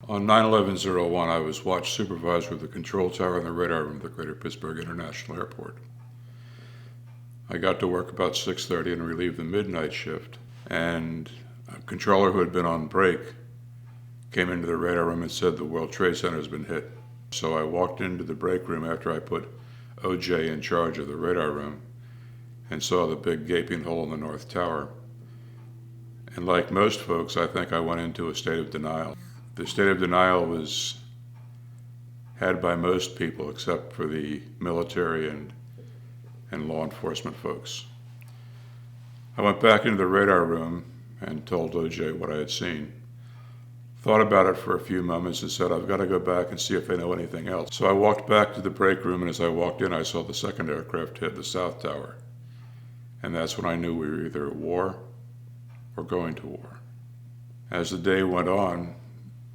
On 9/11/01, I was watch supervisor of the control tower and the radar room at the Greater Pittsburgh International Airport. I got to work about 6:30 and relieved the midnight shift, and a controller who had been on break came into the radar room and said the World Trade Center has been hit. So I walked into the break room after I put OJ in charge of the radar room and saw the big gaping hole in the North Tower. And like most folks, I think I went into a state of denial. The state of denial was had by most people except for the military and law enforcement folks. I went back into the radar room and told OJ what I had seen. Thought about it for a few moments and said, I've got to go back and see if they know anything else. So I walked back to the break room, and as I walked in, I saw the second aircraft hit the South Tower. And that's when I knew we were either at war or going to war. As the day went on,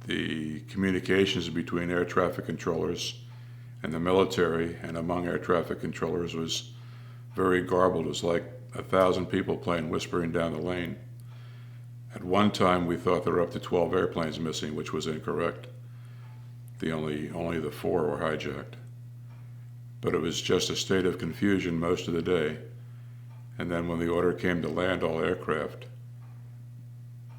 the communications between air traffic controllers and the military and among air traffic controllers was very garbled. It was like 1,000 people playing Whispering Down the Lane. At one time, we thought there were up to 12 airplanes missing, which was incorrect. Only the 4 were hijacked. But it was just a state of confusion most of the day. And then when the order came to land all aircraft,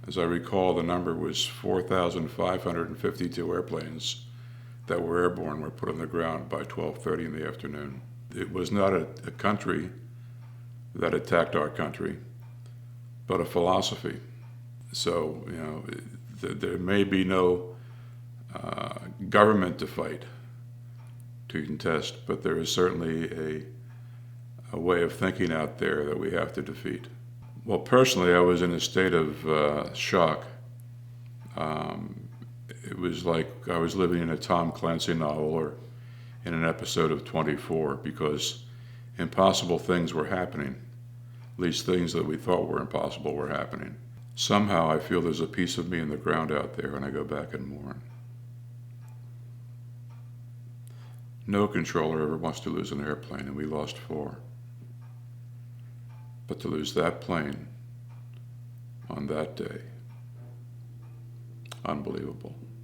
as I recall, the number was 4,552 airplanes that were airborne were put on the ground by 12:30 in the afternoon. It was not a country that attacked our country, but a philosophy. So, there may be no government to fight, to contest, but there is certainly a way of thinking out there that we have to defeat. Well, personally, I was in a state of shock. It was like I was living in a Tom Clancy novel or in an episode of 24, because impossible things were happening. At least things that we thought were impossible were happening. Somehow I feel there's a piece of me in the ground out there, and I go back and mourn. No controller ever wants to lose an airplane, and we lost 4. But to lose that plane on that day, unbelievable.